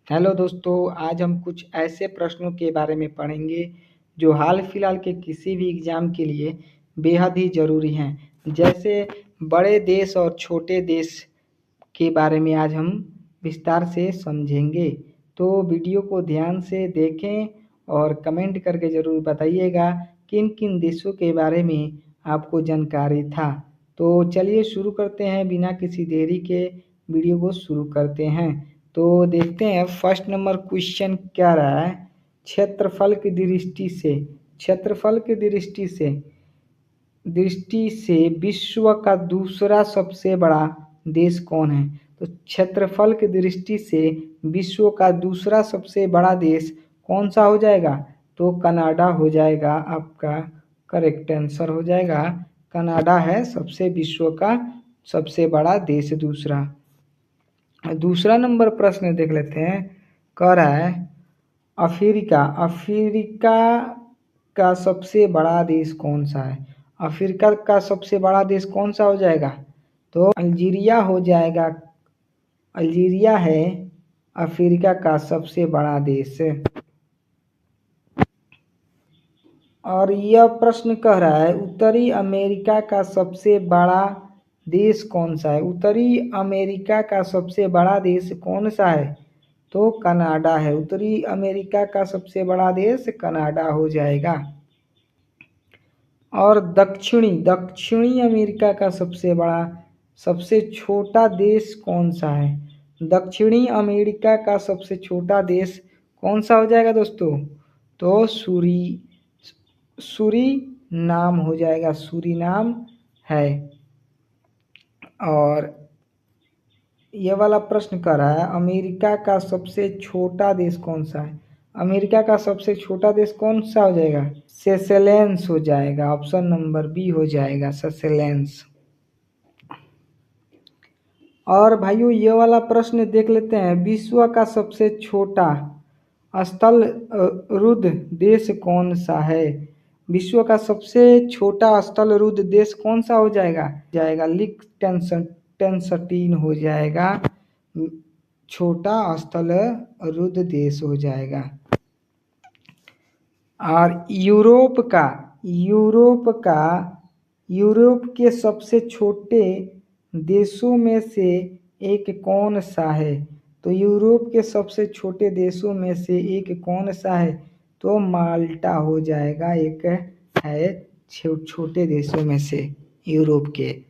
Hello दोस्तों, आज हम कुछ ऐसे प्रश्नों के बारे में पढ़ेंगे जो हाल फिलहाल के किसी भी एग्ज़ाम के लिए बेहद ही ज़रूरी हैं। जैसे बड़े देश और छोटे देश के बारे में आज हम विस्तार से समझेंगे। तो वीडियो को ध्यान से देखें और कमेंट करके ज़रूर बताइएगा किन किन देशों के बारे में आपको जानकारी था। तो चलिए शुरू करते हैं, बिना किसी देरी के वीडियो को शुरू करते हैं। तो देखते हैं फर्स्ट नंबर क्वेश्चन क्या रहा है। क्षेत्रफल की दृष्टि से विश्व का दूसरा सबसे बड़ा देश कौन है? तो क्षेत्रफल की दृष्टि से विश्व का दूसरा सबसे बड़ा देश कौन सा हो जाएगा? तो कनाडा हो जाएगा, आपका करेक्ट आंसर हो जाएगा। कनाडा है विश्व का सबसे बड़ा देश दूसरा नंबर प्रश्न देख लेते हैं। कह रहा है अफ्रीका का सबसे बड़ा देश कौन सा है? अफ्रीका का सबसे बड़ा देश कौन सा हो जाएगा? तो अल्जीरिया हो जाएगा। अल्जीरिया है अफ्रीका का सबसे बड़ा देश। और यह प्रश्न कह रहा है उत्तरी अमेरिका का सबसे बड़ा देश कौन सा है? उत्तरी अमेरिका का सबसे बड़ा देश कौन सा है? तो कनाडा है। उत्तरी अमेरिका का सबसे बड़ा देश कनाडा हो जाएगा। और दक्षिणी अमेरिका का सबसे छोटा देश कौन सा है? दक्षिणी अमेरिका का सबसे छोटा देश कौन सा हो जाएगा दोस्तों? तो सूरीनाम हो जाएगा। सूरीनाम है। और ये वाला प्रश्न कर रहा है अमेरिका का सबसे छोटा देश कौन सा है? अमेरिका का सबसे छोटा देश कौन सा हो जाएगा? सेशेल्स हो जाएगा। ऑप्शन नंबर बी हो जाएगा, सेशेल्स। और भाइयों ये वाला प्रश्न देख लेते हैं। विश्व का सबसे छोटा स्थलरुद्ध देश कौन सा है? विश्व का सबसे छोटा स्थलरुद्ध देश कौन सा हो जाएगा? लिechtenstein हो जाएगा। छोटा स्थलरुद्ध देश हो जाएगा। और यूरोप के सबसे छोटे देशों में से एक कौन सा है? तो यूरोप के सबसे छोटे देशों में से एक कौन सा है? तो माल्टा हो जाएगा। एक है छोटे देशों में से यूरोप के।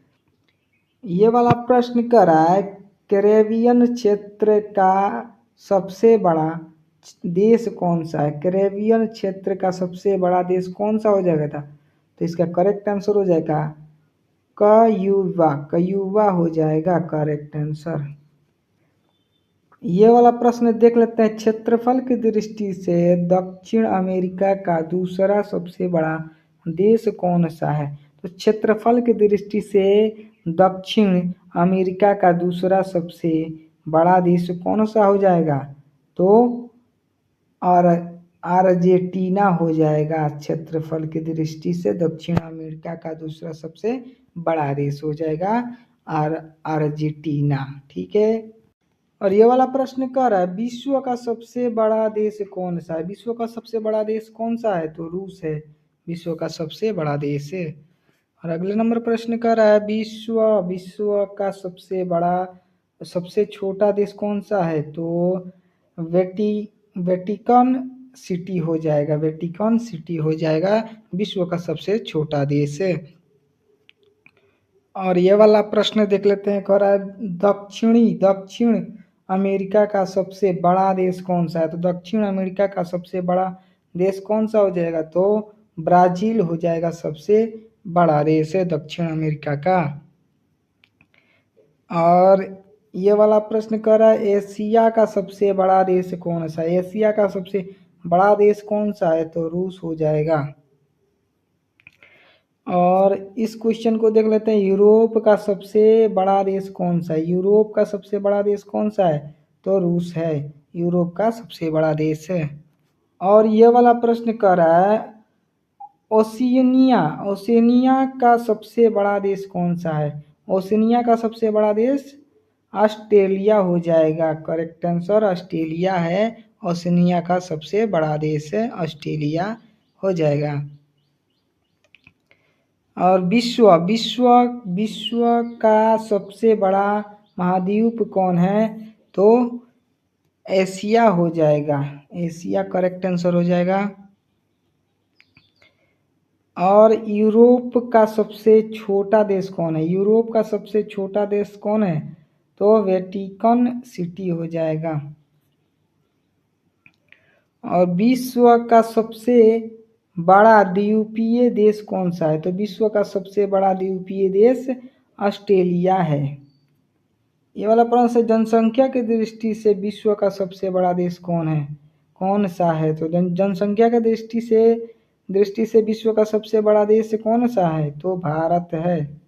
ये वाला प्रश्न कर रहा है कैरेबियन क्षेत्र का सबसे बड़ा देश कौन सा है? कैरेबियन क्षेत्र का सबसे बड़ा देश कौन सा हो जाएगा था? तो इसका करेक्ट आंसर हो जाएगा क्यूबा हो जाएगा करेक्ट आंसर। ये वाला प्रश्न देख लेते हैं। क्षेत्रफल की दृष्टि से दक्षिण अमेरिका का दूसरा सबसे बड़ा देश कौन सा है? तो क्षेत्रफल की दृष्टि से दक्षिण अमेरिका का दूसरा सबसे बड़ा देश कौन सा हो जाएगा? तो अर्जेंटीना हो जाएगा। क्षेत्रफल की दृष्टि से दक्षिण अमेरिका का दूसरा सबसे बड़ा देश हो जाएगा अर्जेंटीना। ठीक है। और ये वाला प्रश्न कह रहा है विश्व का सबसे बड़ा देश कौन सा है? विश्व का सबसे बड़ा देश कौन सा है? तो रूस है विश्व का सबसे बड़ा देश है। और अगले नंबर प्रश्न कर रहा है विश्व का सबसे छोटा देश कौन सा है? तो वेटिकन सिटी हो जाएगा। वेटिकन सिटी हो जाएगा विश्व का सबसे छोटा देश है। और ये वाला प्रश्न देख लेते हैं। कह रहा है दक्षिण अमेरिका का सबसे बड़ा देश कौन सा है? तो दक्षिण अमेरिका का सबसे बड़ा देश कौन सा हो जाएगा? तो ब्राजील हो जाएगा। सबसे बड़ा देश है दक्षिण अमेरिका का। और ये वाला प्रश्न कर रहा है एशिया का सबसे बड़ा देश कौन सा है? एशिया का सबसे बड़ा देश कौन सा है? तो रूस हो जाएगा। और इस क्वेश्चन को देख लेते हैं। यूरोप का सबसे बड़ा देश कौन सा है? यूरोप का सबसे बड़ा देश कौन सा है? तो रूस है। यूरोप का सबसे बड़ा देश है। और ये वाला प्रश्न कर रहा है ओशिनिया का सबसे बड़ा देश कौन सा है? ओशिनिया का सबसे बड़ा देश ऑस्ट्रेलिया हो जाएगा। करेक्ट आंसर ऑस्ट्रेलिया है। ओशनिया का सबसे बड़ा देश है ऑस्ट्रेलिया हो जाएगा। और विश्व विश्व विश्व का सबसे बड़ा महाद्वीप कौन है? तो एशिया हो जाएगा। एशिया करेक्ट आंसर हो जाएगा। और यूरोप का सबसे छोटा देश कौन है? यूरोप का सबसे छोटा देश कौन है? तो वेटिकन सिटी हो जाएगा। और विश्व का सबसे बड़ा द्वीपीय देश कौन सा है? तो विश्व का सबसे बड़ा द्वीपीय देश ऑस्ट्रेलिया है। ये वाला प्रश्न है, जनसंख्या की दृष्टि से विश्व का सबसे बड़ा देश कौन है? कौन सा है? तो जनसंख्या की दृष्टि से विश्व का सबसे बड़ा देश कौन सा है? तो भारत है।